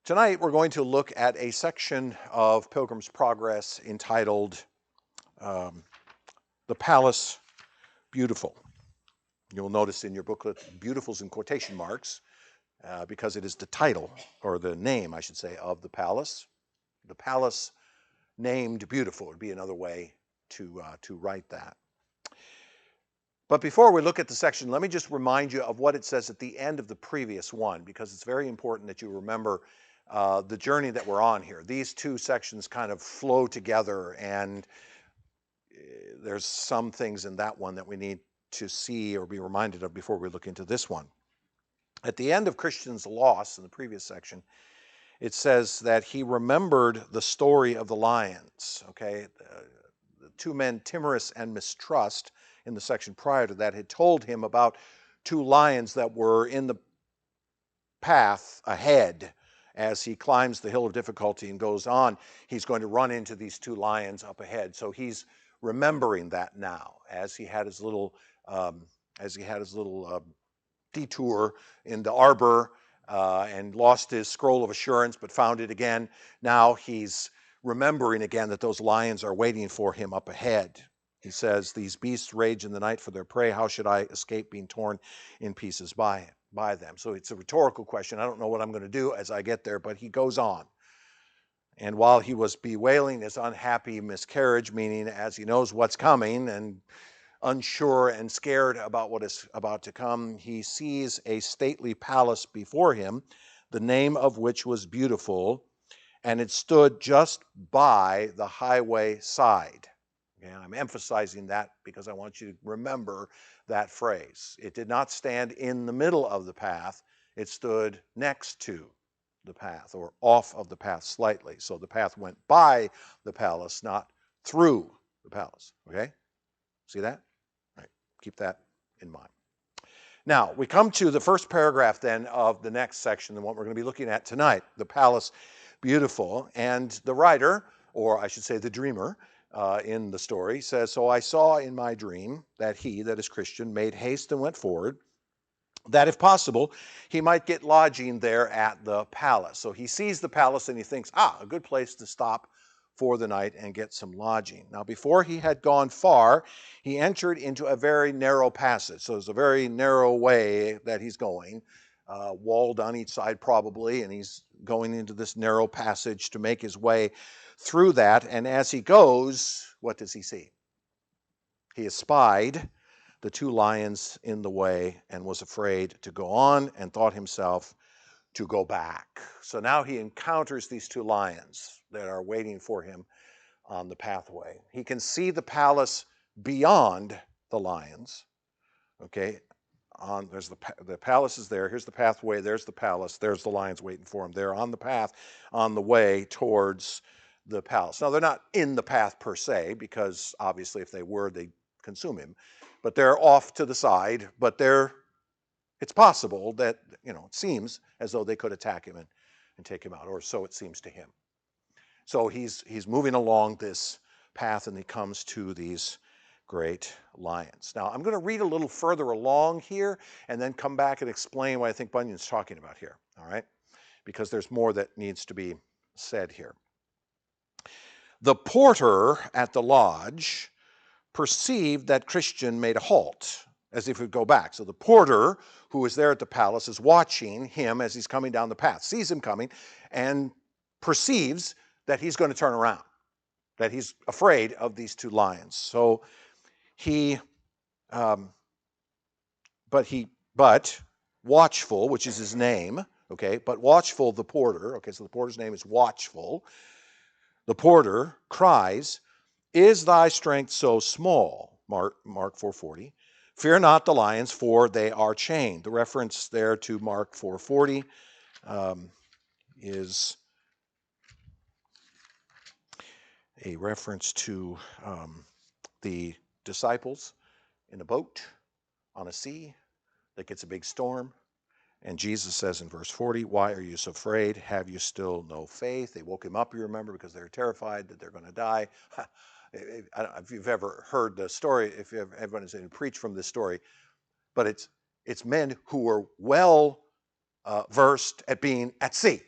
Tonight we're going to look at a section of Pilgrim's Progress entitled The Palace Beautiful. You'll notice in your booklet, beautiful's in quotation marks because it is the title, or the name, I should say, of the palace. The palace named Beautiful would be another way to write that. But before we look at the section, let me just remind you of what it says at the end of the previous one, because it's very important that you remember the journey that we're on here. These two sections kind of flow together, and there's some things in that one that we need to see or be reminded of before we look into this one. At the end of Christian's loss in the previous section, it says that he remembered the story of the lions, okay? The two men, Timorous and Mistrust, in the section prior to that, had told him about two lions that were in the path ahead as he climbs the hill of difficulty and goes on. He's going to run into these two lions up ahead. So he's remembering that now as he had his little detour in the arbor and lost his scroll of assurance, but found it again. Now he's remembering again that those lions are waiting for him up ahead. He says, "These beasts rage in the night for their prey. How should I escape being torn in pieces by them?" So it's a rhetorical question. I don't know what I'm going to do as I get there, but he goes on. And while he was bewailing his unhappy miscarriage, meaning as he knows what's coming and unsure and scared about what is about to come, he sees a stately palace before him, the name of which was Beautiful, and it stood just by the highway side. And I'm emphasizing that because I want you to remember that phrase. It did not stand in the middle of the path, it stood next to the path or off of the path slightly. So the path went by the palace, not through the palace. Okay? See that? All right. Keep that in mind. Now, we come to the first paragraph then of the next section, and what we're going to be looking at tonight, the palace beautiful. And the writer, or I should say the dreamer, in the story says, "So I saw in my dream that he, that is Christian, made haste and went forward, that if possible, he might get lodging there at the palace." So he sees the palace and he thinks, a good place to stop for the night and get some lodging. Now, before he had gone far, he entered into a very narrow passage. So it's a very narrow way that he's going, walled on each side probably, and he's going into this narrow passage to make his way through that. And as he goes, what does he see? He espied the two lions in the way and was afraid to go on and thought himself to go back. So now he encounters these two lions that are waiting for him on the pathway. He can see the palace beyond the lions. Okay, there's the palace is there. Here's the pathway. There's the palace. There's the lions waiting for him. They're on the path, on the way towards the palace. Now they're not in the path per se, because obviously if they were, they'd consume him. But they're off to the side. But it's possible that, it seems as though they could attack him and take him out, or so it seems to him. So he's moving along this path, and he comes to these great lions. Now, I'm going to read a little further along here and then come back and explain what I think Bunyan's talking about here, all right? Because there's more that needs to be said here. "The porter at the lodge perceived that Christian made a halt, as if he would go back." So the porter, who was there at the palace, is watching him as he's coming down the path, sees him coming, and perceives that he's going to turn around, that he's afraid of these two lions. So but Watchful, which is his name, okay, but Watchful the porter, okay, so the porter's name is Watchful. The porter cries, "Is thy strength so small?" Mark 4:40. "Fear not the lions, for they are chained." The reference there to Mark 4:40 is a reference to the disciples in a boat on a sea that gets a big storm. And Jesus says in verse 40, "Why are you so afraid? Have you still no faith?" They woke him up, you remember, because they're terrified that they're going to die. I don't know if you've ever heard the story, if everyone has preached from this story, but it's men who were well versed at being at sea.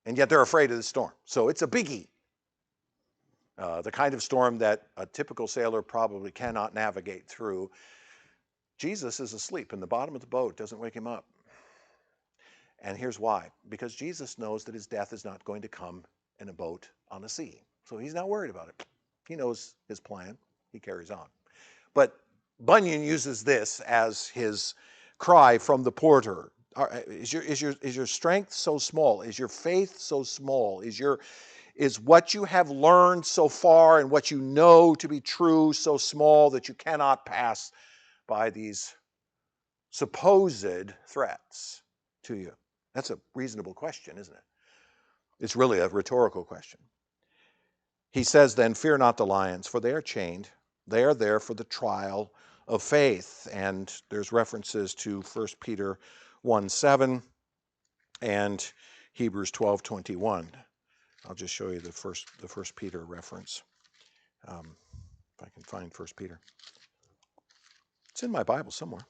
And yet they're afraid of the storm. So it's a biggie. The kind of storm that a typical sailor probably cannot navigate through. Jesus is asleep in the bottom of the boat, doesn't wake him up. And here's why. Because Jesus knows that his death is not going to come in a boat on the sea. So he's not worried about it. He knows his plan. He carries on. But Bunyan uses this as his cry from the porter. Is your strength so small? Is your faith so small? Is what you have learned so far and what you know to be true so small that you cannot pass by these supposed threats to you? That's a reasonable question, isn't it? It's really a rhetorical question. He says then, fear not the lions, for they are chained. They are there for the trial of faith. And there's references to 1 Peter 1:7 and Hebrews 12:21. I'll just show you the first Peter reference. If I can find 1 Peter. It's in my Bible somewhere.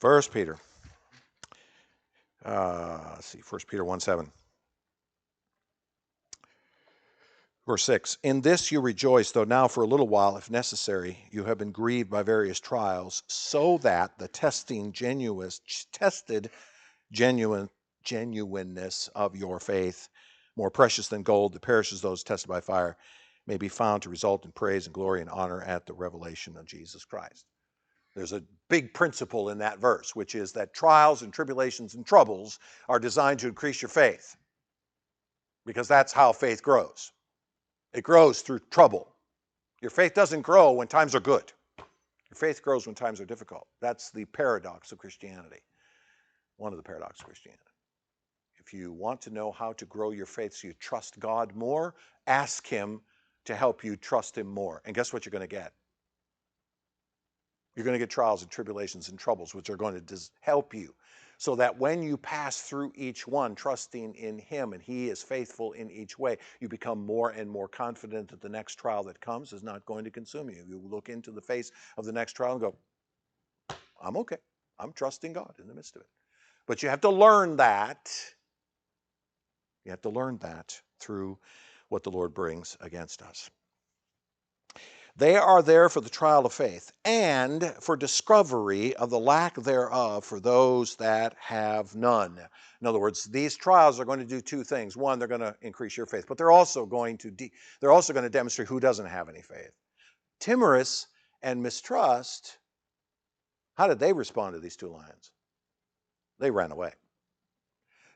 1 Peter. Let's see, 1 Peter 1:7. Verse 6, in this you rejoice, though now for a little while, if necessary, you have been grieved by various trials, so that the tested genuineness of your faith, more precious than gold that perishes those tested by fire, may be found to result in praise and glory and honor at the revelation of Jesus Christ. There's a big principle in that verse, which is that trials and tribulations and troubles are designed to increase your faith, because that's how faith grows. It grows through trouble. Your faith doesn't grow when times are good. Your faith grows when times are difficult. That's the paradox of Christianity. One of the paradoxes of Christianity. If you want to know how to grow your faith so you trust God more, ask him to help you trust him more. And guess what you're going to get? You're going to get trials and tribulations and troubles, which are going to help you, so that when you pass through each one, trusting in him, and he is faithful in each way, you become more and more confident that the next trial that comes is not going to consume you. You look into the face of the next trial and go, I'm okay. I'm trusting God in the midst of it. But you have to learn that. You have to learn that through what the Lord brings against us. They are there for the trial of faith and for discovery of the lack thereof for those that have none. In other words, these trials are going to do two things. One, they're going to increase your faith, but they're also going to demonstrate who doesn't have any faith. Timorous and mistrust, how did they respond to these two lions? They ran away.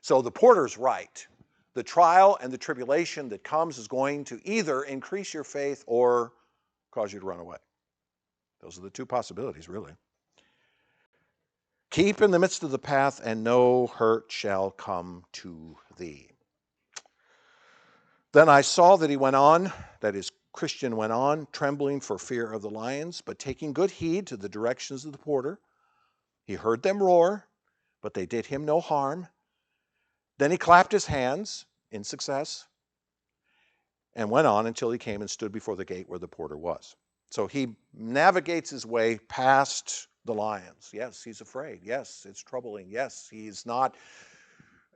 So the porter's right. The trial and the tribulation that comes is going to either increase your faith or cause you to run away. Those are the two possibilities, really. Keep in the midst of the path, and no hurt shall come to thee. Then I saw that he went on, that is, Christian went on, trembling for fear of the lions, but taking good heed to the directions of the porter. He heard them roar, but they did him no harm. Then he clapped his hands in success and went on until he came and stood before the gate where the porter was. So he navigates his way past the lions. Yes, he's afraid. Yes, it's troubling. Yes, he's not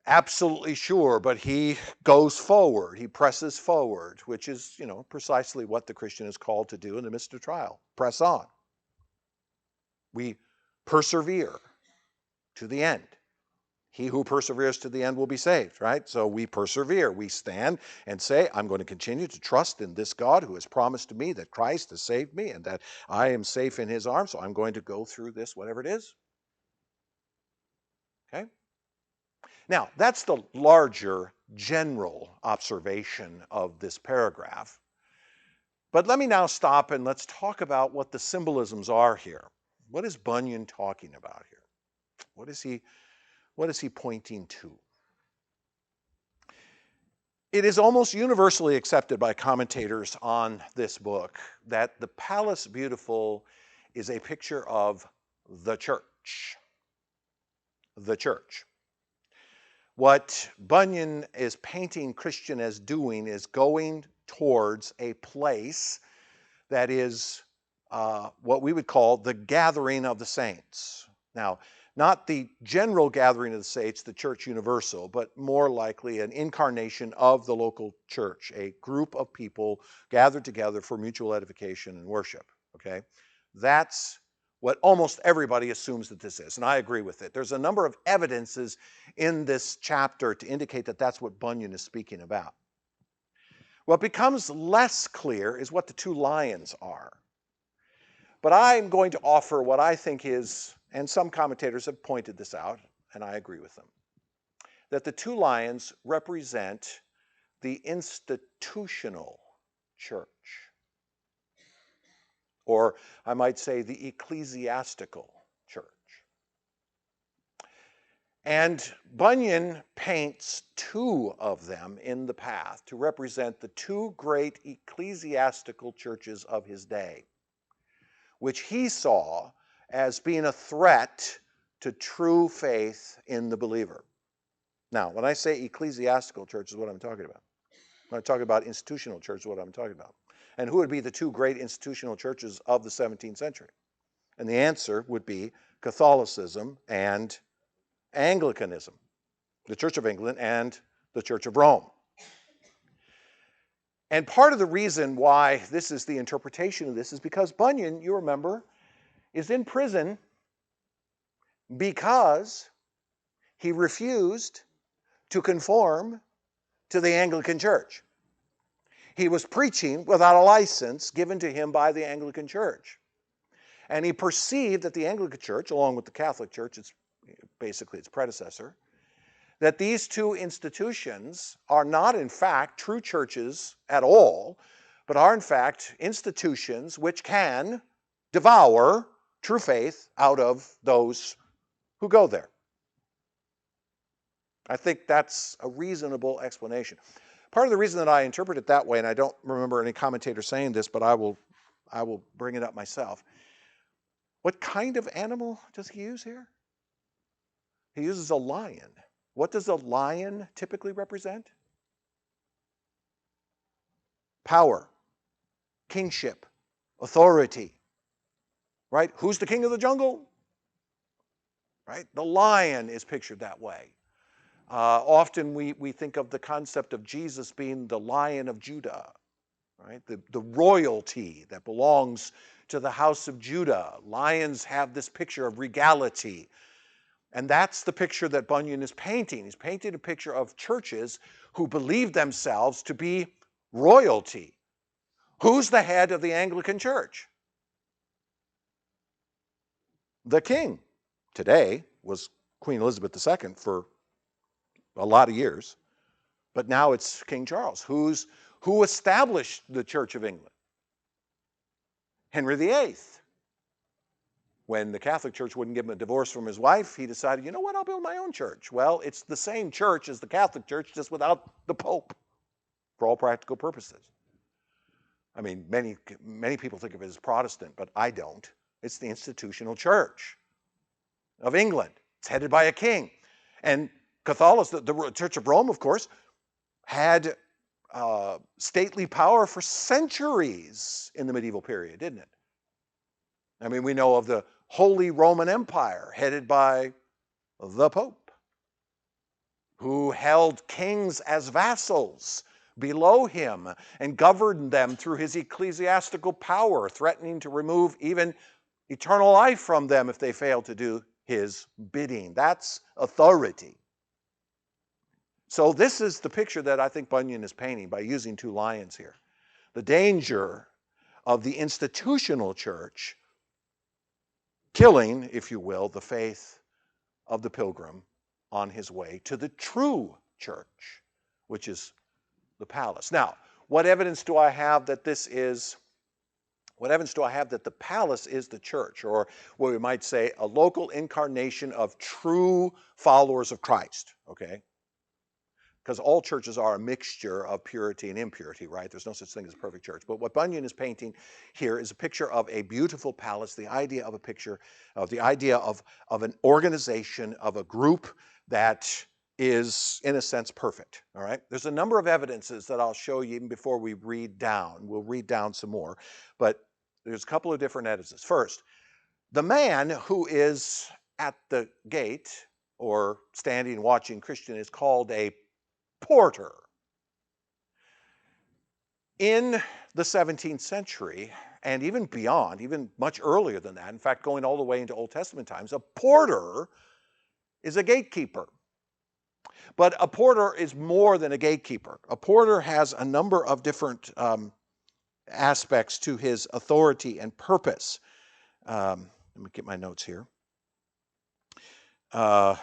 absolutely sure, but he goes forward. He presses forward, which is, precisely what the Christian is called to do in the midst of trial. Press on. We persevere to the end. He who perseveres to the end will be saved, right? So we persevere. We stand and say, I'm going to continue to trust in this God who has promised to me that Christ has saved me and that I am safe in his arms, so I'm going to go through this, whatever it is. Okay? Now, that's the larger general observation of this paragraph. But let me now stop and let's talk about what the symbolisms are here. What is Bunyan talking about here? What is he pointing to? It is almost universally accepted by commentators on this book that the Palace Beautiful is a picture of the church. The church. What Bunyan is painting Christian as doing is going towards a place that is what we would call the gathering of the saints. Now, Not the general gathering of the saints, the church universal, but more likely an incarnation of the local church, a group of people gathered together for mutual edification and worship, okay? That's what almost everybody assumes that this is, and I agree with it. There's a number of evidences in this chapter to indicate that that's what Bunyan is speaking about. What becomes less clear is what the two lions are. But I'm going to offer what I think is, and some commentators have pointed this out, and I agree with them, that the two lions represent the institutional church, or I might say the ecclesiastical church. And Bunyan paints two of them in the path to represent the two great ecclesiastical churches of his day, which he saw as being a threat to true faith in the believer. Now, when I say ecclesiastical church is what I'm talking about. When I talk about institutional church is what I'm talking about. And who would be the two great institutional churches of the 17th century? And the answer would be Catholicism and Anglicanism, the Church of England and the Church of Rome. And part of the reason why this is the interpretation of this is because Bunyan, you remember, is in prison because he refused to conform to the Anglican Church. He was preaching without a license given to him by the Anglican Church. And he perceived that the Anglican Church, along with the Catholic Church, it's basically its predecessor, that these two institutions are not in fact true churches at all, but are in fact institutions which can devour true faith out of those who go there. I think that's a reasonable explanation. Part of the reason that I interpret it that way, and I don't remember any commentator saying this, but I will bring it up myself. What kind of animal does he use here? He uses a lion. What does a lion typically represent? Power, kingship, authority, right? Who's the king of the jungle? Right? The lion is pictured that way. Often we think of the concept of Jesus being the Lion of Judah, right? The royalty that belongs to the house of Judah. Lions have this picture of regality. And that's the picture that Bunyan is painting. He's painting a picture of churches who believe themselves to be royalty. Who's the head of the Anglican Church? The king. Today was Queen Elizabeth II for a lot of years, but now it's King Charles. Who established the Church of England? Henry VIII. When the Catholic Church wouldn't give him a divorce from his wife, he decided, you know what, I'll build my own church. Well, it's the same church as the Catholic Church, just without the Pope, for all practical purposes. I mean, many people think of it as Protestant, but I don't. It's the institutional church of England. It's headed by a king. And Catholicism, the Church of Rome, of course, had stately power for centuries in the medieval period, didn't it? I mean, we know of the Holy Roman Empire headed by the Pope, who held kings as vassals below him and governed them through his ecclesiastical power, threatening to remove even eternal life from them if they failed to do his bidding. That's authority. So this is the picture that I think Bunyan is painting by using two lions here. The danger of the institutional church killing, if you will, the faith of the pilgrim on his way to the true church, which is the palace. Now, what evidence do I have that the palace is the church, or what we might say a local incarnation of true followers of Christ, okay? Because all churches are a mixture of purity and impurity, right? There's no such thing as a perfect church. But what Bunyan is painting here is a picture of a beautiful palace, the idea of an organization, of a group that is, in a sense, perfect, all right? There's a number of evidences that I'll show you even before we read down. We'll read down some more, but there's a couple of different evidences. First, the man who is at the gate or standing watching Christian is called a porter. In the 17th century, and even beyond, even much earlier than that, in fact, going all the way into Old Testament times, a porter is a gatekeeper. But a porter is more than a gatekeeper. A porter has a number of different aspects to his authority and purpose. Let me get my notes here. Let's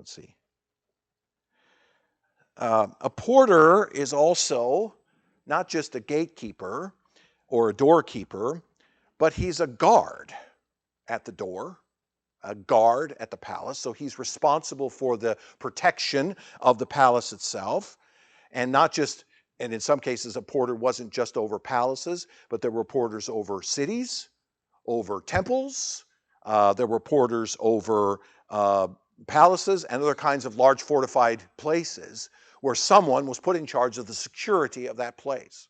see. A porter is also not just a gatekeeper or a doorkeeper, but he's a guard at the door, a guard at the palace. So he's responsible for the protection of the palace itself. And not just, and in some cases, a porter wasn't just over palaces, but there were porters over cities, over temples. There were porters over palaces and other kinds of large fortified places where someone was put in charge of the security of that place.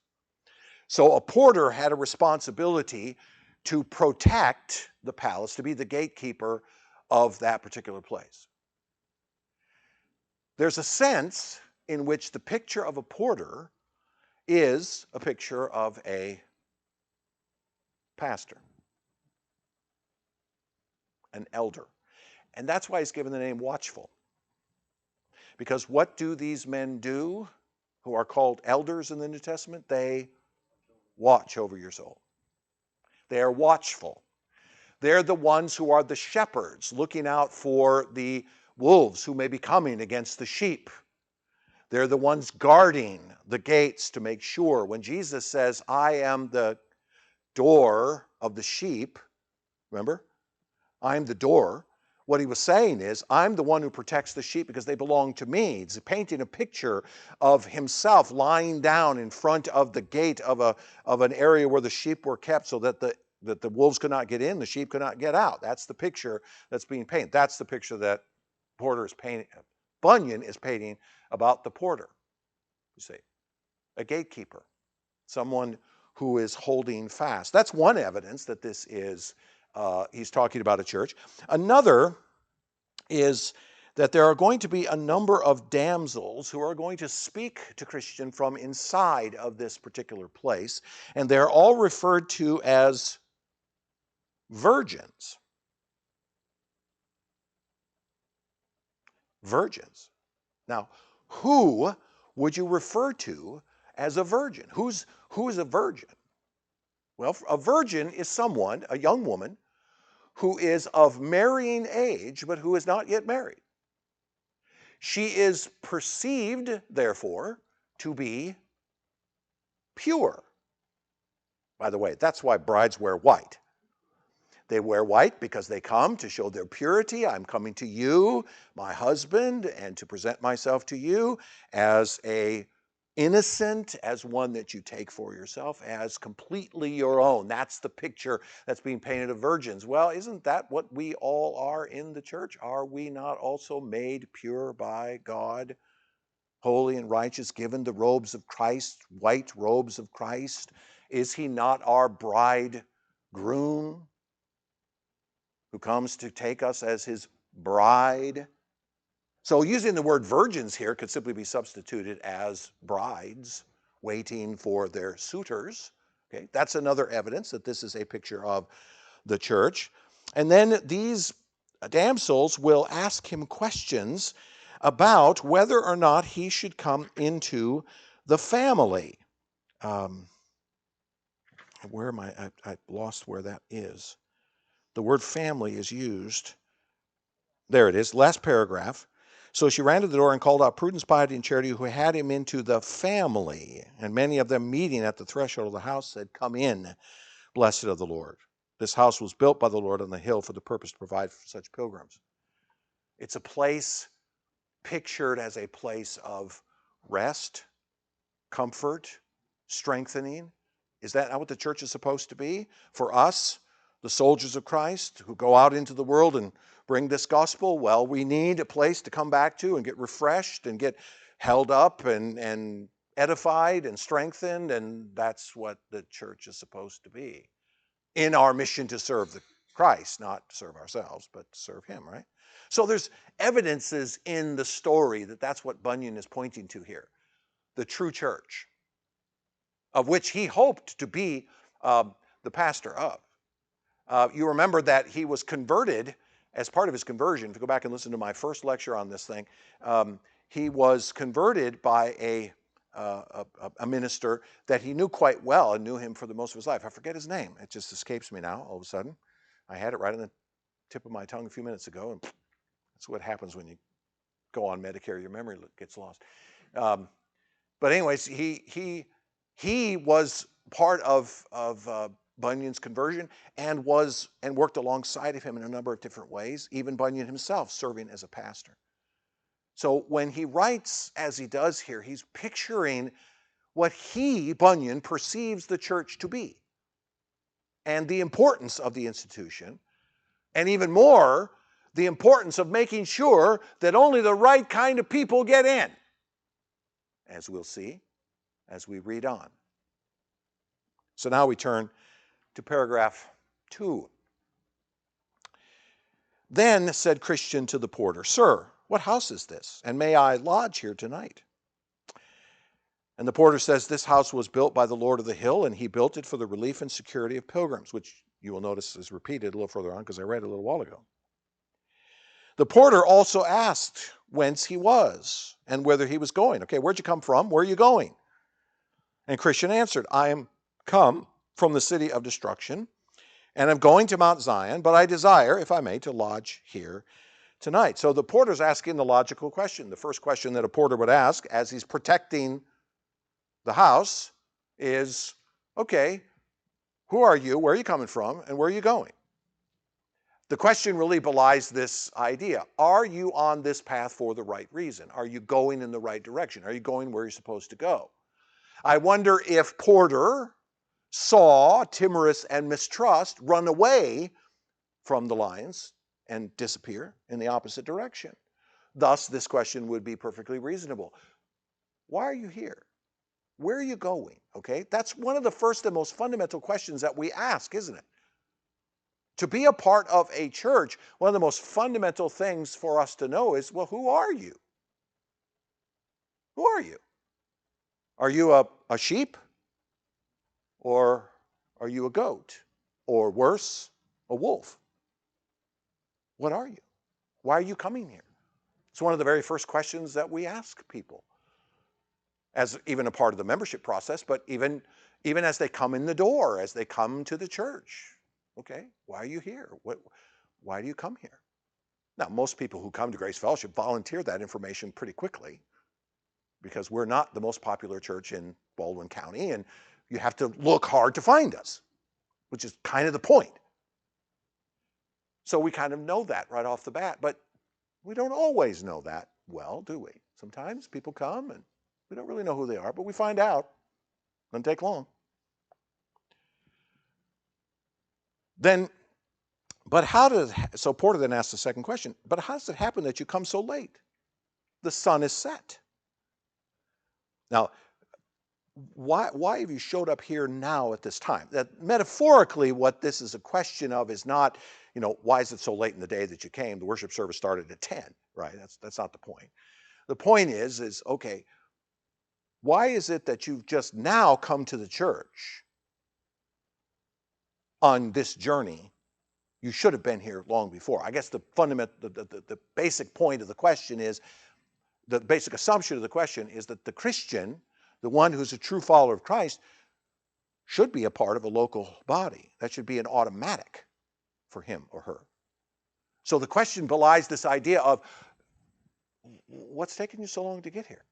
So a porter had a responsibility to protect the palace, to be the gatekeeper of that particular place. There's a sense in which the picture of a porter is a picture of a pastor, an elder. And that's why he's given the name watchful. Because what do these men do who are called elders in the New Testament? They watch over your soul. They are watchful. They're the ones who are the shepherds, looking out for the wolves who may be coming against the sheep. They're the ones guarding the gates to make sure. When Jesus says, I am the door of the sheep, remember? I am the door. What he was saying is, I'm the one who protects the sheep because they belong to me. He's painting a picture of himself lying down in front of the gate of an area where the sheep were kept so that the wolves could not get in, the sheep could not get out. That's the picture that's being painted. That's the picture that Bunyan is painting about the porter, you see. A gatekeeper, someone who is holding fast. That's one evidence that this is he's talking about a church. Another is that there are going to be a number of damsels who are going to speak to Christian from inside of this particular place, and they're all referred to as virgins. Virgins. Now, who would you refer to as a virgin? Who's a virgin? Well, a virgin is someone, a young woman, who is of marrying age, but who is not yet married. She is perceived, therefore, to be pure. By the way, that's why brides wear white. They wear white because they come to show their purity. I'm coming to you, my husband, and to present myself to you as a innocent, as one that you take for yourself, as completely your own. That's the picture that's being painted of virgins. Well, isn't that what we all are in the church? Are we not also made pure by God, holy and righteous, given the robes of Christ, white robes of Christ? Is he not our bridegroom who comes to take us as his bride? So using the word virgins here could simply be substituted as brides waiting for their suitors. Okay, that's another evidence that this is a picture of the church. And then these damsels will ask him questions about whether or not he should come into the family. Where am I lost where that is. The word family is used. There it is, last paragraph. So she ran to the door and called out prudence, piety, and charity, who had him into the family. And many of them, meeting at the threshold of the house, said, Come in, blessed of the Lord. This house was built by the Lord on the hill for the purpose to provide for such pilgrims. It's a place pictured as a place of rest, comfort, strengthening. Is that not what the church is supposed to be? For us, the soldiers of Christ who go out into the world and bring this gospel, well, we need a place to come back to and get refreshed and get held up and edified and strengthened, and that's what the church is supposed to be in our mission to serve Christ, not to serve ourselves, but to serve him, right? So there's evidences in the story that that's what Bunyan is pointing to here. The true church, of which he hoped to be the pastor of. You remember that he was converted as part of his conversion. If you go back and listen to my first lecture on this thing, he was converted by a minister that he knew quite well and knew him for the most of his life. I forget his name. It just escapes me now all of a sudden. I had it right on the tip of my tongue a few minutes ago, and that's what happens when you go on Medicare. Your memory gets lost. But anyways, he was part of Bunyan's conversion and worked alongside of him in a number of different ways, even Bunyan himself serving as a pastor. So when he writes, as he does here, he's picturing what Bunyan, perceives the church to be and the importance of the institution, and even more, the importance of making sure that only the right kind of people get in, as we'll see as we read on. So now we turn to paragraph 2. Then said Christian to the porter, "Sir, what house is this? And may I lodge here tonight?" And the porter says, "This house was built by the Lord of the hill, and he built it for the relief and security of pilgrims," which you will notice is repeated a little further on because I read it a little while ago. The porter also asked whence he was and whither he was going. Okay, where'd you come from? Where are you going? And Christian answered, "I am come from the city of destruction, and I'm going to Mount Zion, but I desire, if I may, to lodge here tonight." So the porter's asking the logical question. The first question that a porter would ask as he's protecting the house is, okay, who are you, where are you coming from, and where are you going? The question really belies this idea. Are you on this path for the right reason? Are you going in the right direction? Are you going where you're supposed to go? I wonder if Porter saw timorous and mistrust run away from the lions and disappear in the opposite direction. Thus, this question would be perfectly reasonable. Why are you here? Where are you going? Okay, that's one of the first and most fundamental questions that we ask, isn't it? To be a part of a church, one of the most fundamental things for us to know is, well, who are you? Who are you? Are you a sheep? Or are you a goat? Or worse, a wolf? What are you? Why are you coming here? It's one of the very first questions that we ask people, as even a part of the membership process, but even as they come in the door, as they come to the church. Okay, why are you here? Why do you come here? Now, most people who come to Grace Fellowship volunteer that information pretty quickly because we're not the most popular church in Baldwin County, and you have to look hard to find us, which is kind of the point. So we kind of know that right off the bat, but we don't always know that well, do we? Sometimes people come and we don't really know who they are, but we find out. Doesn't take long. Then, so Porter then asks the second question, but how does it happen that you come so late? The sun is set. Now, why have you showed up here now at this time? That metaphorically, what this is a question of is not, why is it so late in the day that you came? The worship service started at 10, right? That's not the point. The point is, okay, why is it that you've just now come to the church on this journey? You should have been here long before. I guess the basic point of the question is, the basic assumption of the question is that the Christian, the one who's a true follower of Christ, should be a part of a local body. That should be an automatic for him or her. So the question belies this idea of, what's taking you so long to get here?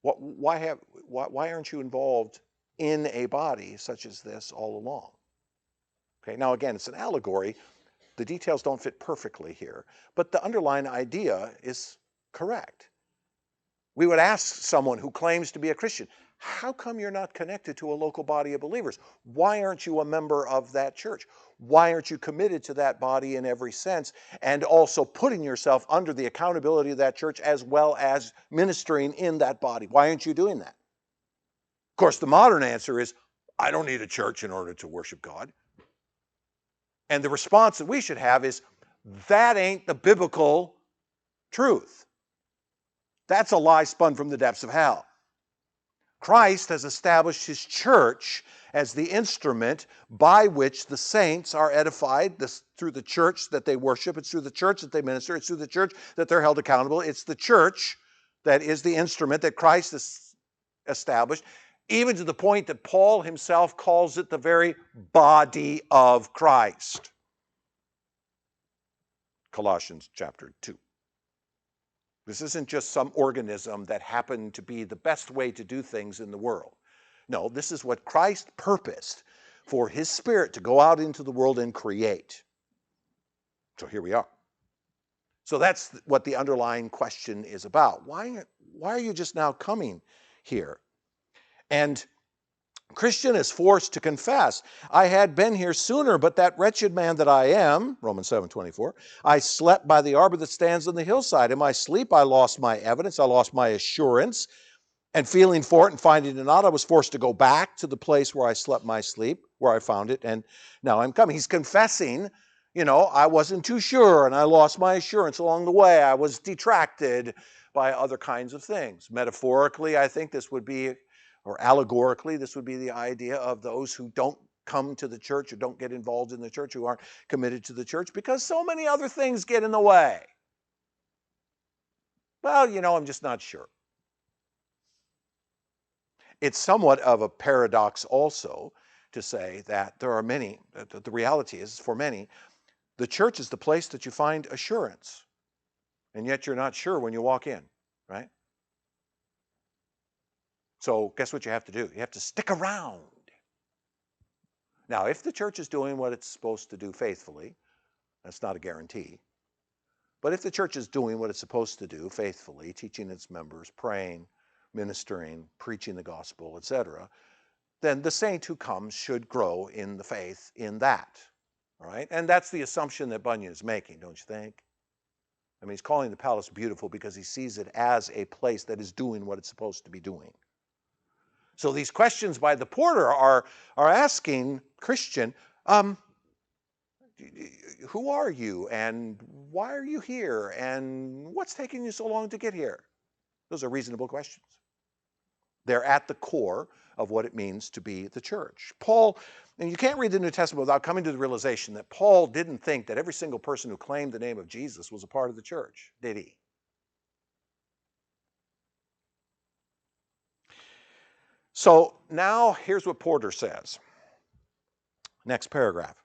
Why aren't you involved in a body such as this all along? Okay, now again, it's an allegory. The details don't fit perfectly here, but the underlying idea is correct. We would ask someone who claims to be a Christian, how come you're not connected to a local body of believers? Why aren't you a member of that church? Why aren't you committed to that body in every sense, and also putting yourself under the accountability of that church as well as ministering in that body? Why aren't you doing that? Of course, the modern answer is, I don't need a church in order to worship God. And the response that we should have is, that ain't the biblical truth. That's a lie spun from the depths of hell. Christ has established his church as the instrument by which the saints are edified through the church that they worship. It's through the church that they minister. It's through the church that they're held accountable. It's the church that is the instrument that Christ has established, even to the point that Paul himself calls it the very body of Christ. Colossians chapter 2. This isn't just some organism that happened to be the best way to do things in the world. No, this is what Christ purposed for his Spirit to go out into the world and create. So here we are. So that's what the underlying question is about. Why are you just now coming here? And Christian is forced to confess, I had been here sooner, but that wretched man that I am, Romans 7:24, I slept by the arbor that stands on the hillside. In my sleep I lost my evidence, I lost my assurance, and feeling for it and finding it not, I was forced to go back to the place where I slept my sleep, where I found it, and now I'm coming. He's confessing, I wasn't too sure, and I lost my assurance along the way. I was detracted by other kinds of things. Metaphorically, I think this would be, or allegorically, this would be the idea of those who don't come to the church or don't get involved in the church, who aren't committed to the church because so many other things get in the way. Well, I'm just not sure. It's somewhat of a paradox also to say that there are many, the reality is for many, the church is the place that you find assurance, and yet you're not sure when you walk in, right? So guess what you have to do? You have to stick around. Now, if the church is doing what it's supposed to do faithfully, that's not a guarantee. But if the church is doing what it's supposed to do faithfully, teaching its members, praying, ministering, preaching the gospel, etc., then the saint who comes should grow in the faith in that. All right? And that's the assumption that Bunyan is making, don't you think? I mean, he's calling the palace beautiful because he sees it as a place that is doing what it's supposed to be doing. So these questions by the porter are asking Christian, who are you, and why are you here, and what's taking you so long to get here? Those are reasonable questions. They're at the core of what it means to be the church. Paul, and you can't read the New Testament without coming to the realization that Paul didn't think that every single person who claimed the name of Jesus was a part of the church, did he? So now here's what Porter says. Next paragraph.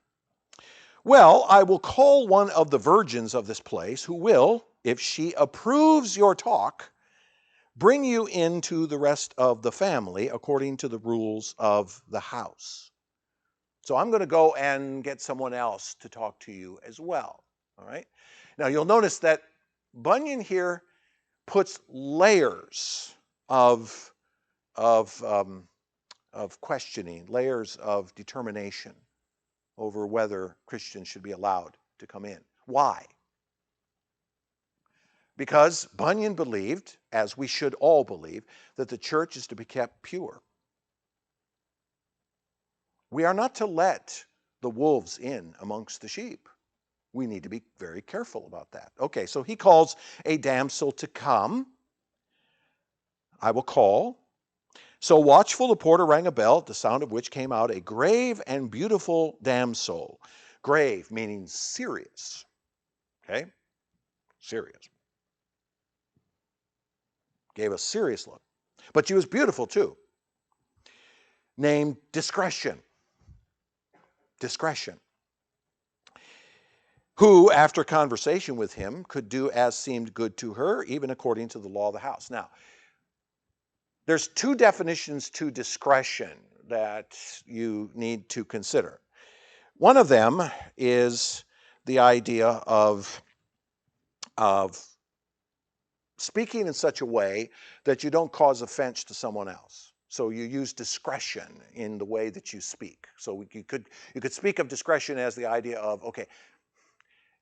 Well, I will call one of the virgins of this place who will, if she approves your talk, bring you into the rest of the family according to the rules of the house. So I'm going to go and get someone else to talk to you as well. All right. Now you'll notice that Bunyan here puts layers of questioning, layers of determination over whether Christians should be allowed to come in. Why? Because Bunyan believed, as we should all believe, that the church is to be kept pure. We are not to let the wolves in amongst the sheep. We need to be very careful about that. Okay, so he calls a damsel to come. I will call. So watchful the porter rang a bell, at the sound of which came out a grave and beautiful damsel. Grave meaning serious. Okay? Serious. Gave a serious look. But she was beautiful too. Named Discretion. Discretion. Who, after conversation with him, could do as seemed good to her, even according to the law of the house. Now, there's two definitions to discretion that you need to consider. One of them is the idea of speaking in such a way that you don't cause offense to someone else. So you use discretion in the way that you speak. So you could speak of discretion as the idea of, okay,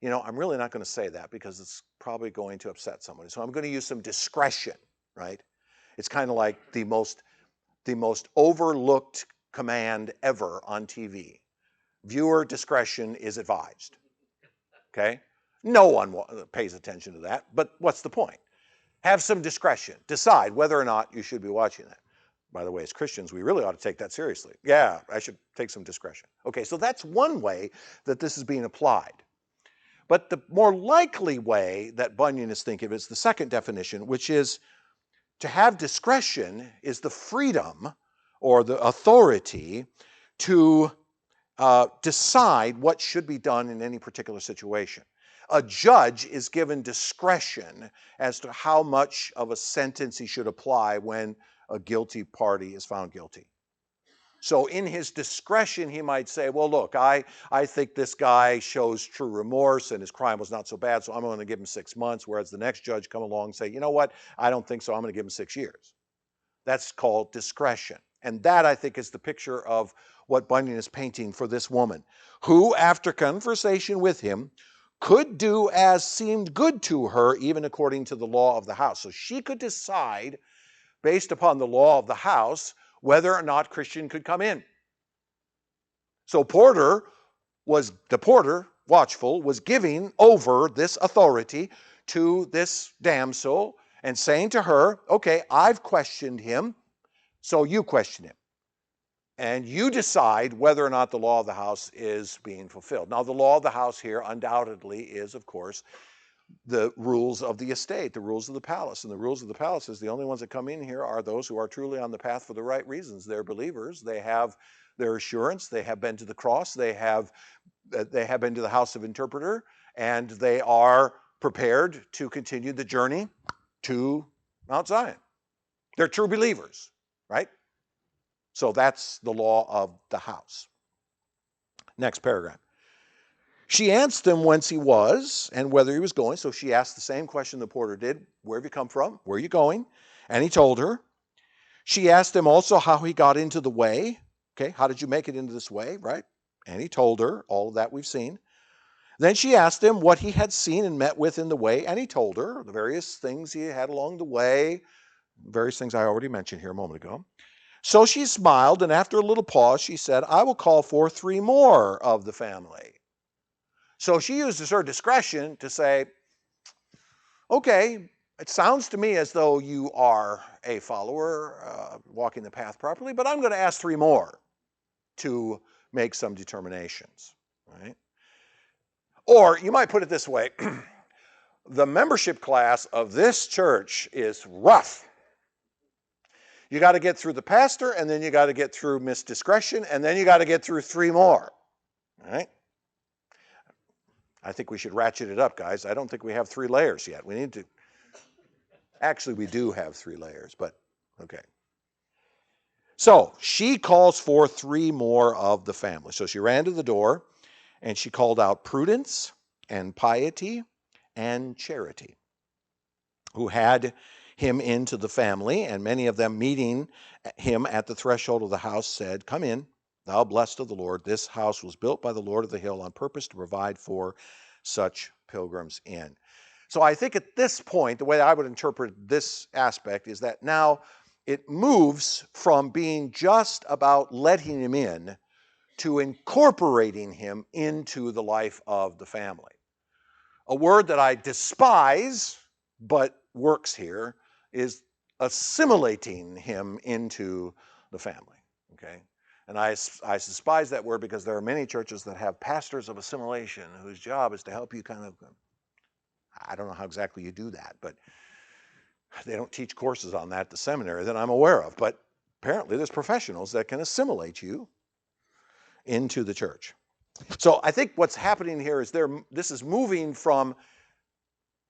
I'm really not going to say that because it's probably going to upset somebody. So I'm going to use some discretion, right? It's kind of like the most overlooked command ever on TV. viewer discretion is advised. Okay? No one pays attention to that, but what's the point? Have some discretion. Decide whether or not you should be watching that. By the way, as Christians, we really ought to take that seriously. Yeah, I should take some discretion. Okay, so that's one way that this is being applied. But the more likely way that Bunyan is thinking of is the second definition, which is to have discretion is the freedom or the authority to decide what should be done in any particular situation. A judge is given discretion as to how much of a sentence he should apply when a guilty party is found guilty. So in his discretion, he might say, well, look, I think this guy shows true remorse and his crime was not so bad, so I'm going to give him 6 months, whereas the next judge come along and say, you know what, I don't think so, I'm going to give him 6 years. That's called discretion. And that, I think, is the picture of what Bunyan is painting for this woman, who, after conversation with him, could do as seemed good to her, even according to the law of the house. So she could decide, based upon the law of the house, whether or not Christian could come in. So the porter, watchful, was giving over this authority to this damsel and saying to her, okay, I've questioned him, so you question him. And you decide whether or not the law of the house is being fulfilled. Now, the law of the house here undoubtedly is, of course, the rules of the estate, the rules of the palace. And the rules of the palace is the only ones that come in here are those who are truly on the path for the right reasons. They're believers. They have their assurance. They have been to the cross. They have been to the house of interpreter. And they are prepared to continue the journey to Mount Zion. They're true believers, right? So that's the law of the house. Next paragraph. She asked him whence he was and whether he was going. So she asked the same question the porter did. Where have you come from? Where are you going? And he told her. She asked him also how he got into the way. Okay, how did you make it into this way, right? And he told her all of that we've seen. Then she asked him what he had seen and met with in the way, and he told her the various things he had along the way, various things I already mentioned here a moment ago. So she smiled, and after a little pause, she said, I will call for 3 more of the family. So she uses her discretion to say, okay, it sounds to me as though you are a follower, walking the path properly, but I'm going to ask 3 more to make some determinations, right? Or you might put it this way, the membership class of this church is rough. You got to get through the pastor, and then you got to get through Miss Discretion, and then you got to get through 3 more, all right? I think we should ratchet it up, guys. I don't think we have 3 layers yet. We need to, actually we do have 3 layers, but okay. So she calls for 3 more of the family. So she ran to the door and she called out Prudence and Piety and Charity, who had him into the family, and many of them meeting him at the threshold of the house said, come in, thou blessed of the Lord. This house was built by the Lord of the hill on purpose to provide for such pilgrims in. So I think at this point, the way I would interpret this aspect is that now it moves from being just about letting him in to incorporating him into the life of the family. A word that I despise, but works here, is assimilating him into the family, okay? And I despise that word because there are many churches that have pastors of assimilation whose job is to help you kind of, I don't know how exactly you do that, but they don't teach courses on that at the seminary that I'm aware of. But apparently there's professionals that can assimilate you into the church. So I think what's happening here is this is moving from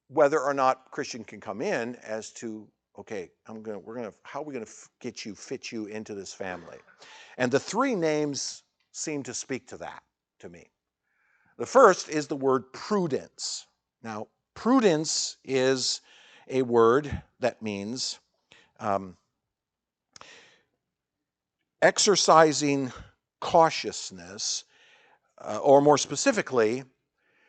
whether or not Christian can come in as to, okay, how are we gonna fit you into this family? And the 3 names seem to speak to that to me. The first is the word prudence. Now, prudence is a word that means exercising cautiousness, or more specifically,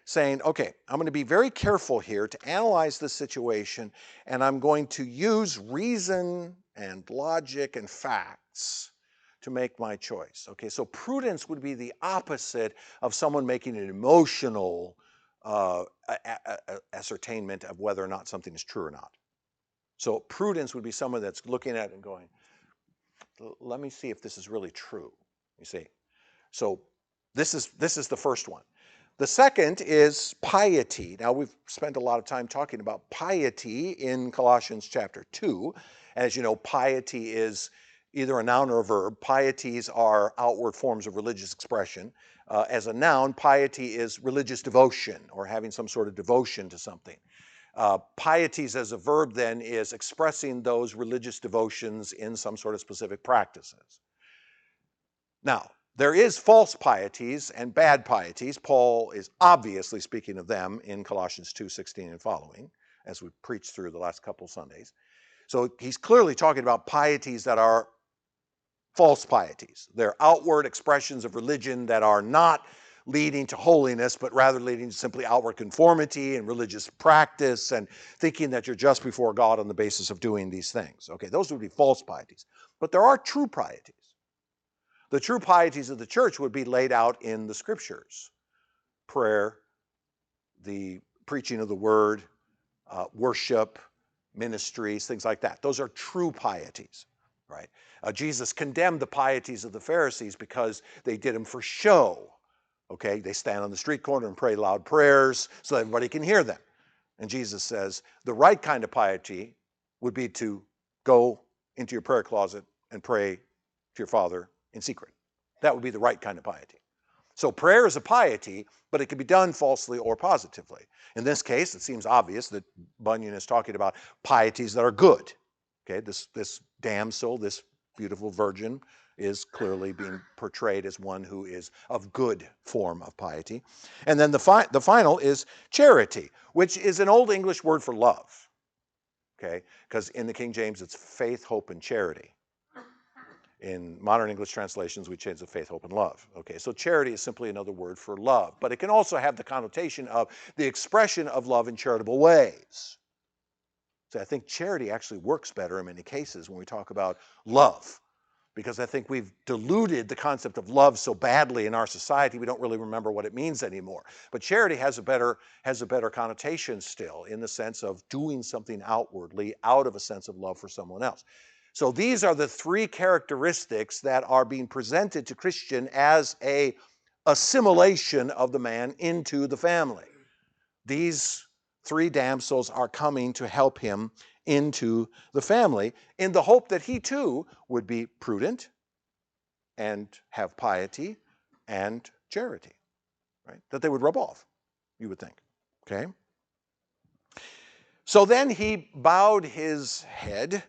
saying, okay, I'm going to be very careful here to analyze the situation, and I'm going to use reason and logic and facts to make my choice. Okay, so prudence would be the opposite of someone making an emotional ascertainment of whether or not something is true or not. So prudence would be someone that's looking at it and going, let me see if this is really true. You see, so this is the first one. The second is piety. Now, we've spent a lot of time talking about piety in Colossians chapter 2. As you know, piety is either a noun or a verb. Pieties are outward forms of religious expression. As a noun, piety is religious devotion or having some sort of devotion to something. Pieties as a verb then is expressing those religious devotions in some sort of specific practices. Now, there is false pieties and bad pieties. Paul is obviously speaking of them in Colossians 2:16 and following, as we preached through the last couple Sundays. So he's clearly talking about pieties that are false pieties. They're outward expressions of religion that are not leading to holiness, but rather leading to simply outward conformity and religious practice and thinking that you're just before God on the basis of doing these things. Okay, those would be false pieties. But there are true pieties. The true pieties of the church would be laid out in the scriptures. Prayer, the preaching of the word, worship, ministries, things like that. Those are true pieties, right? Jesus condemned the pieties of the Pharisees because they did them for show. Okay, they stand on the street corner and pray loud prayers so that everybody can hear them. And Jesus says the right kind of piety would be to go into your prayer closet and pray to your Father in secret. That would be the right kind of piety. So prayer is a piety, but it can be done falsely or positively. In this case, it seems obvious that Bunyan is talking about pieties that are good. Okay, this damsel, this beautiful virgin, is clearly being portrayed as one who is of good form of piety. And then the final is charity, which is an Old English word for love. Okay, because in the King James it's faith, hope, and charity. In modern English translations, we change the faith, hope, and love. Okay, so charity is simply another word for love, but it can also have the connotation of the expression of love in charitable ways. So I think charity actually works better in many cases when we talk about love, because I think we've diluted the concept of love so badly in our society we don't really remember what it means anymore. But charity has a better connotation still, in the sense of doing something outwardly out of a sense of love for someone else. So these are the three characteristics that are being presented to Christian as a assimilation of the man into the family. These three damsels are coming to help him into the family in the hope that he too would be prudent and have piety and charity, right? That they would rub off, you would think, okay? So then he bowed his head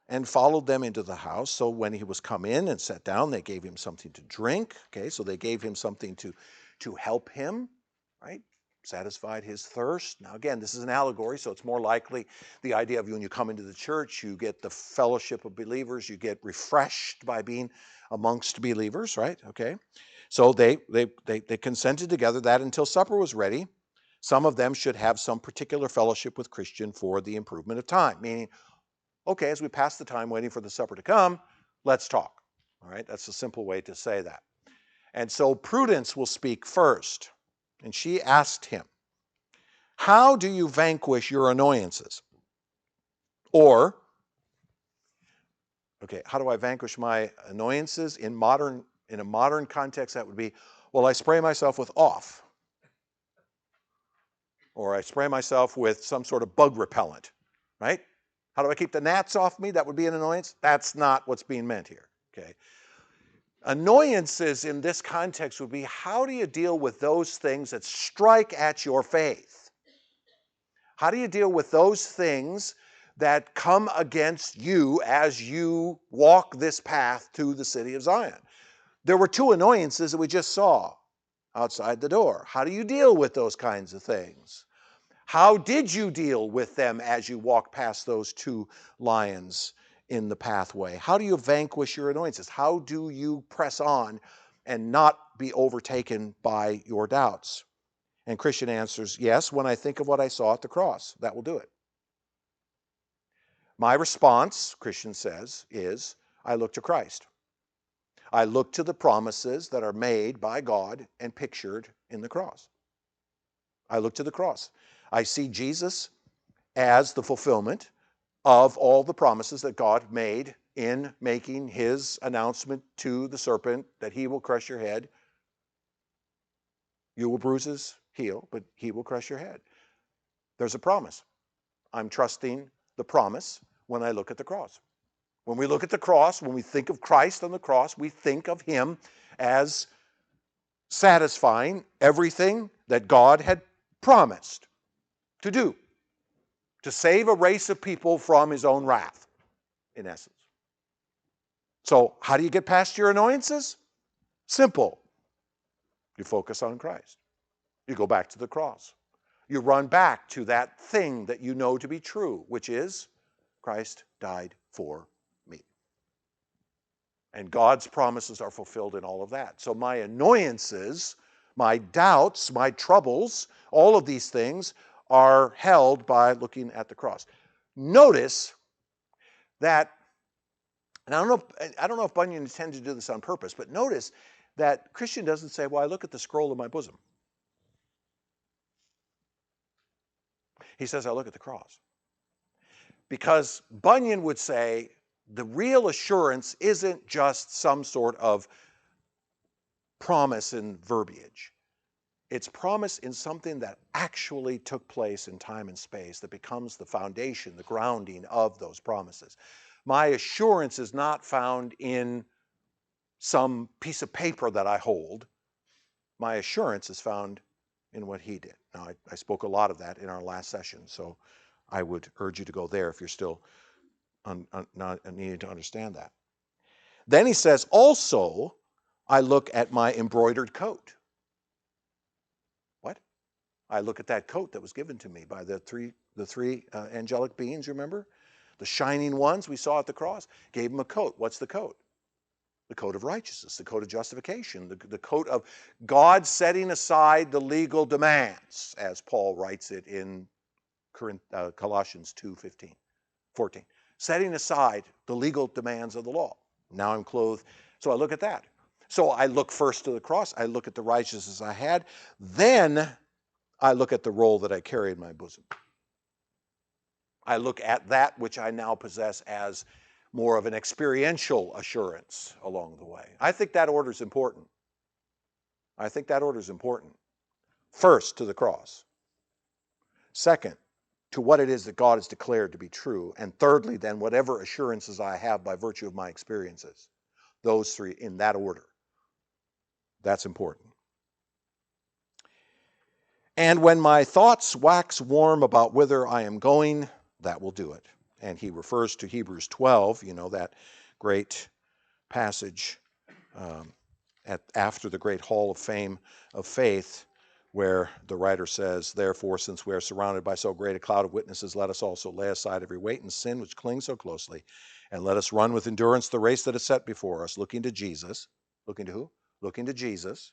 and followed them into the house. So when he was come in and sat down, they gave him something to drink. Okay, so they gave him something to help him, right? Satisfied his thirst. Now again, this is an allegory, so it's more likely the idea of when you come into the church, you get the fellowship of believers, you get refreshed by being amongst believers, right? Okay, so they consented together that until supper was ready, some of them should have some particular fellowship with Christian for the improvement of time, meaning, okay, as we pass the time waiting for the supper to come, let's talk. All right, that's a simple way to say that. And so Prudence will speak first. And she asked him, how do you vanquish your annoyances? Or, okay, how do I vanquish my annoyances? In a modern context, that would be, well, I spray myself with off. Or I spray myself with some sort of bug repellent, right? How do I keep the gnats off me? That would be an annoyance. That's not what's being meant here, okay? Annoyances in this context would be, how do you deal with those things that strike at your faith? How do you deal with those things that come against you as you walk this path to the city of Zion? There were two annoyances that we just saw outside the door. How do you deal with those kinds of things? How did you deal with them as you walked past those two lions in the pathway? How do you vanquish your annoyances? How do you press on and not be overtaken by your doubts? And Christian answers, yes, when I think of what I saw at the cross, that will do it. My response, Christian says, is I look to Christ. I look to the promises that are made by God and pictured in the cross. I look to the cross. I see Jesus as the fulfillment of all the promises that God made in making his announcement to the serpent that he will crush your head. You will bruise his heel, but he will crush your head. There's a promise. I'm trusting the promise when I look at the cross. When we look at the cross, when we think of Christ on the cross, we think of him as satisfying everything that God had promised to do, to save a race of people from his own wrath, in essence. So how do you get past your annoyances? Simple. You focus on Christ. You go back to the cross. You run back to that thing that you know to be true, which is Christ died for me. And God's promises are fulfilled in all of that. So my annoyances, my doubts, my troubles, all of these things are held by looking at the cross. Notice that, and I don't know if Bunyan intended to do this on purpose, but notice that Christian doesn't say, well, I look at the scroll of my bosom. He says, I look at the cross. Because Bunyan would say the real assurance isn't just some sort of promise in verbiage. It's promise in something that actually took place in time and space that becomes the foundation, the grounding of those promises. My assurance is not found in some piece of paper that I hold. My assurance is found in what he did. Now, I spoke a lot of that in our last session, so I would urge you to go there if you're still not needing to understand that. Then he says, also, I look at my embroidered coat. What? I look at that coat that was given to me by the three angelic beings, remember? The shining ones we saw at the cross. Gave him a coat. What's the coat? The coat of righteousness, the coat of justification, the coat of God setting aside the legal demands, as Paul writes it in Colossians 2:14. Setting aside the legal demands of the law. Now I'm clothed. So I look at that. So I look first to the cross. I look at the righteousness I had. Then I look at the role that I carry in my bosom. I look at that which I now possess as more of an experiential assurance along the way. I think that order is important. I think that order is important. First, to the cross. Second, to what it is that God has declared to be true. And thirdly, then, whatever assurances I have by virtue of my experiences. Those three in that order. That's important. And when my thoughts wax warm about whither I am going, that will do it. And he refers to Hebrews 12, that great passage after the great hall of fame of faith, where the writer says, therefore, since we are surrounded by so great a cloud of witnesses, let us also lay aside every weight and sin which clings so closely, and let us run with endurance the race that is set before us, looking to Jesus. Looking to who? Looking to Jesus,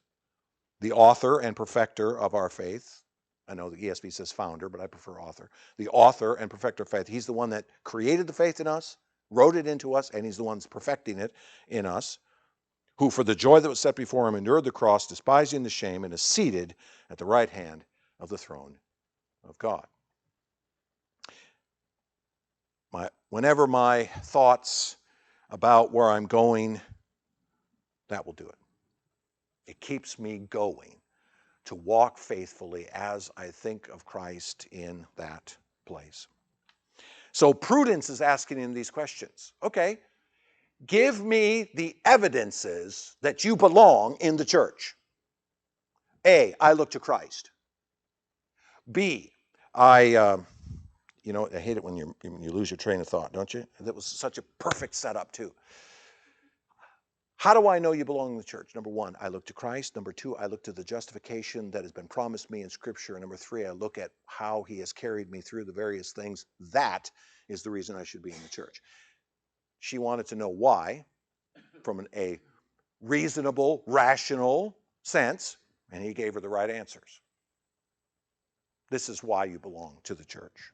the author and perfecter of our faith. I know the ESV says founder, but I prefer author. The author and perfecter of faith. He's the one that created the faith in us, wrote it into us, and he's the one that's perfecting it in us, who for the joy that was set before him endured the cross, despising the shame, and is seated at the right hand of the throne of God. Whenever my thoughts about where I'm going, that will do it. It keeps me going to walk faithfully as I think of Christ in that place. So prudence is asking him these questions. Okay, give me the evidences that you belong in the church. A, I look to Christ. B, I hate it when you lose your train of thought, don't you? That was such a perfect setup too. How do I know you belong in the church? Number one, I look to Christ. Number two, I look to the justification that has been promised me in Scripture. And number three, I look at how he has carried me through the various things. That is the reason I should be in the church. She wanted to know why from a reasonable, rational sense, and he gave her the right answers. This is why you belong to the church.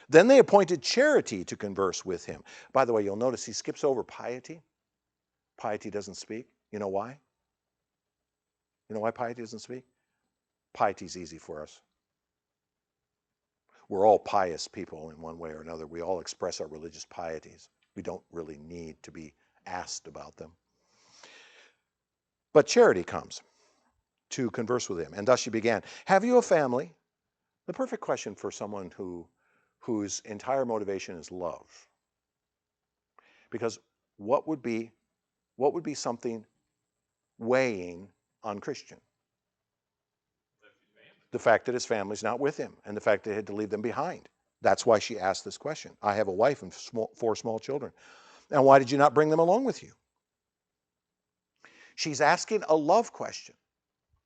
Then they appointed charity to converse with him. By the way, you'll notice he skips over piety. piety doesn't speak? You know why? You know why piety doesn't speak? Piety's easy for us. We're all pious people in one way or another. We all express our religious pieties. We don't really need to be asked about them. But Charity comes to converse with him, and thus she began, "Have you a family?" The perfect question for someone whose entire motivation is love. Because what would be something weighing on Christian? The fact that his family's not with him, and the fact that he had to leave them behind. That's why she asked this question. I have a wife and 4 small children. And why did you not bring them along with you? She's asking a love question.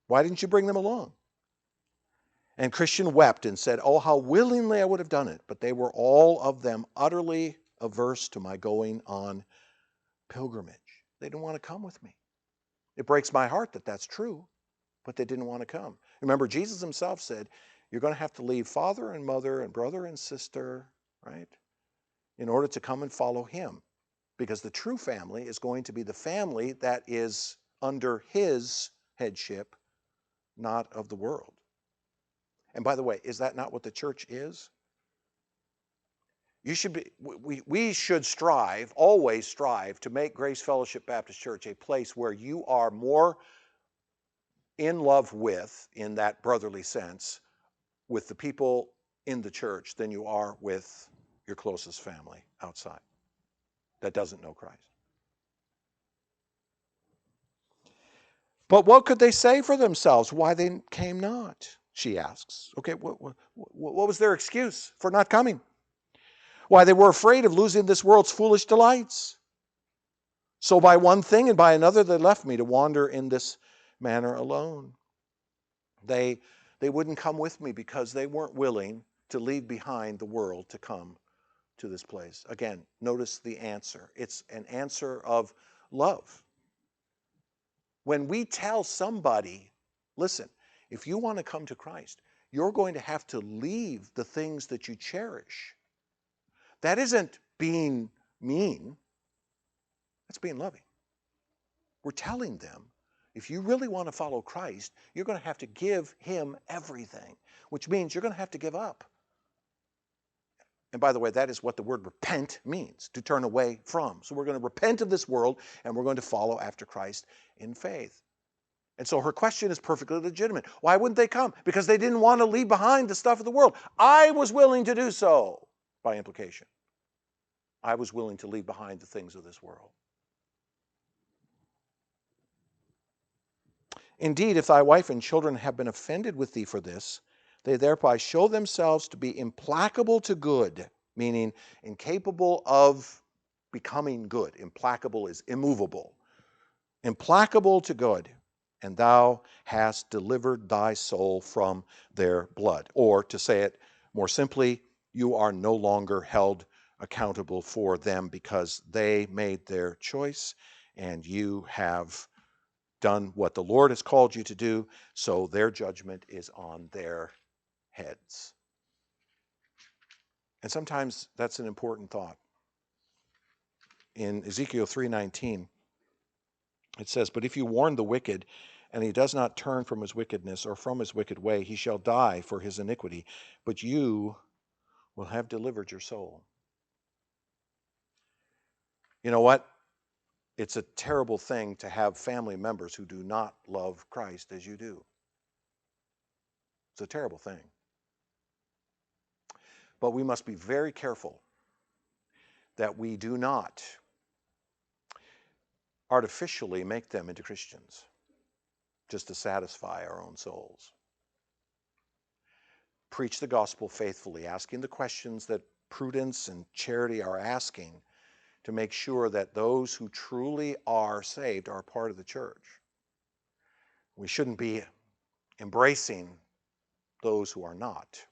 Why didn't you bring them along? And Christian wept and said, "Oh, how willingly I would have done it, but they were all of them utterly averse to my going on pilgrimage." They didn't want to come with me. It breaks my heart that that's true, but they didn't want to come. Remember, Jesus himself said, you're going to have to leave father and mother and brother and sister, right, in order to come and follow him. Because the true family is going to be the family that is under his headship, not of the world. And by the way, is that not what the church is? We should strive, always strive, to make Grace Fellowship Baptist Church a place where you are more in love with, in that brotherly sense, with the people in the church than you are with your closest family outside that doesn't know Christ. But what could they say for themselves? Why they came not? She asks. Okay, what was their excuse for not coming? Why, they were afraid of losing this world's foolish delights. So by one thing and by another they left me to wander in this manner alone. They wouldn't come with me because they weren't willing to leave behind the world to come to this place. Again, notice the answer. It's an answer of love. When we tell somebody, listen, if you want to come to Christ, you're going to have to leave the things that you cherish. That isn't being mean. That's being loving. We're telling them, if you really want to follow Christ, you're going to have to give him everything, which means you're going to have to give up. And by the way, that is what the word repent means, to turn away from. So we're going to repent of this world, and we're going to follow after Christ in faith. And so her question is perfectly legitimate. Why wouldn't they come? Because they didn't want to leave behind the stuff of the world. I was willing to do so, by implication. I was willing to leave behind the things of this world. Indeed, if thy wife and children have been offended with thee for this, they thereby show themselves to be implacable to good, meaning incapable of becoming good. Implacable is immovable. Implacable to good, and thou hast delivered thy soul from their blood. Or, to say it more simply, you are no longer held accountable for them because they made their choice, and you have done what the Lord has called you to do, so their judgment is on their heads. And sometimes that's an important thought. In Ezekiel 3:19, it says, "But if you warn the wicked, and he does not turn from his wickedness or from his wicked way, he shall die for his iniquity, but you will have delivered your soul." You know what? It's a terrible thing to have family members who do not love Christ as you do. It's a terrible thing. But we must be very careful that we do not artificially make them into Christians just to satisfy our own souls. Preach the gospel faithfully, asking the questions that prudence and charity are asking to make sure that those who truly are saved are part of the church. We shouldn't be embracing those who are not,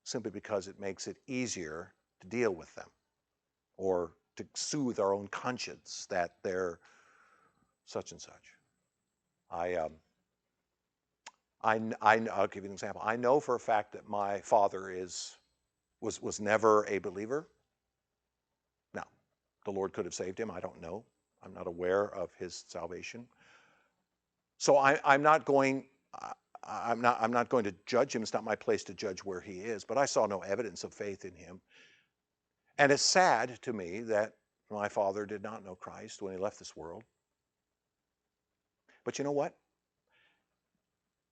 simply because it makes it easier to deal with them or to soothe our own conscience that they're such and such. I'll give you an example. I know for a fact that my father was never a believer. Now, the Lord could have saved him. I don't know. I'm not aware of his salvation. So I'm not going. I'm not going to judge him. It's not my place to judge where he is. But I saw no evidence of faith in him. And it's sad to me that my father did not know Christ when he left this world. But you know what?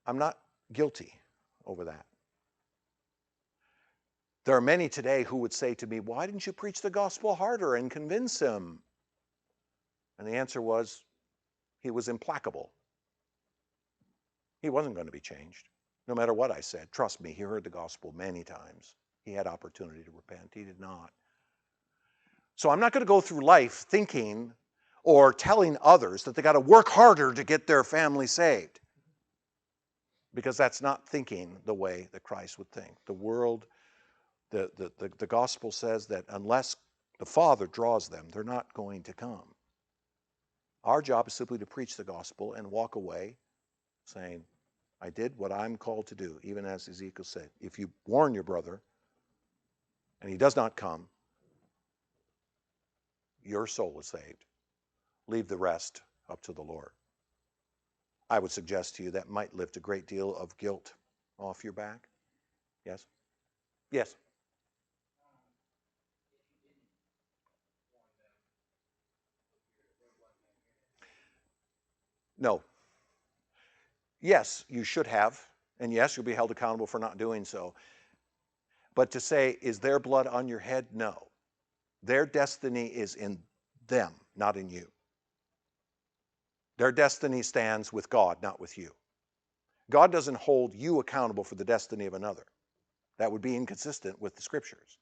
I'm not guilty over that. There are many today who would say to me, why didn't you preach the gospel harder and convince him? And the answer was, he was implacable. He wasn't going to be changed, no matter what I said. Trust me, he heard the gospel many times. He had opportunity to repent. He did not. So I'm not going to go through life thinking or telling others that they got to work harder to get their family saved, because that's not thinking the way that Christ would think. The world, the gospel says that unless the Father draws them, they're not going to come. Our job is simply to preach the gospel and walk away saying, I did what I'm called to do, even as Ezekiel said. If you warn your brother and he does not come, your soul is saved. Leave the rest up to the Lord. I would suggest to you that might lift a great deal of guilt off your back. Yes? Yes. No. Yes, you should have. And yes, you'll be held accountable for not doing so. But to say, is their blood on your head? No. Their destiny is in them, not in you. Their destiny stands with God, not with you. God doesn't hold you accountable for the destiny of another. That would be inconsistent with the scriptures.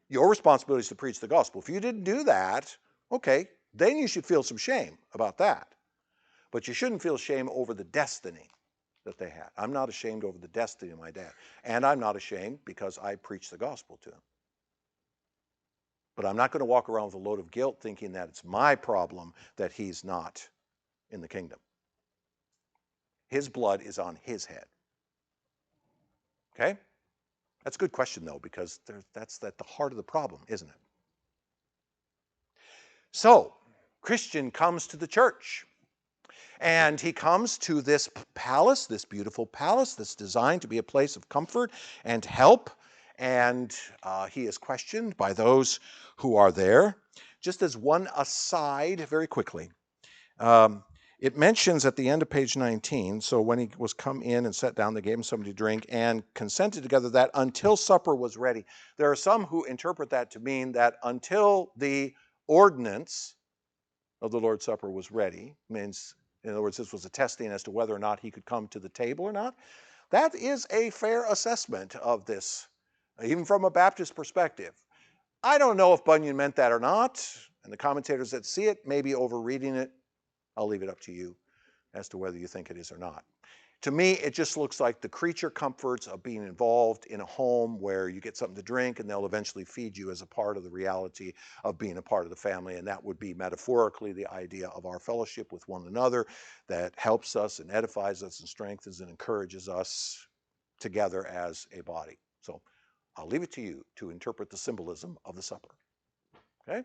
Your responsibility is to preach the gospel. If you didn't do that, okay, then you should feel some shame about that. But you shouldn't feel shame over the destiny that they had. I'm not ashamed over the destiny of my dad. And I'm not ashamed because I preach the gospel to him. But I'm not going to walk around with a load of guilt thinking that it's my problem that he's not in the kingdom. His blood is on his head. Okay? That's a good question, though, because that's at the heart of the problem, isn't it? So, Christian comes to the church. And he comes to this palace, this beautiful palace that's designed to be a place of comfort and help. And he is questioned by those who are there. Just as one aside, very quickly, it mentions at the end of page 19, so when he was come in and sat down, they gave him something to drink and consented together that until supper was ready. There are some who interpret that to mean that until the ordinance of the Lord's Supper was ready, means, in other words, this was a testing as to whether or not he could come to the table or not. That is a fair assessment of this, even from a Baptist perspective. I don't know if Bunyan meant that or not, and the commentators that see it may be overreading it. I'll leave it up to you as to whether you think it is or not. To me, it just looks like the creature comforts of being involved in a home where you get something to drink and they'll eventually feed you as a part of the reality of being a part of the family. And that would be metaphorically the idea of our fellowship with one another that helps us and edifies us and strengthens and encourages us together as a body. So I'll leave it to you to interpret the symbolism of the supper. Okay?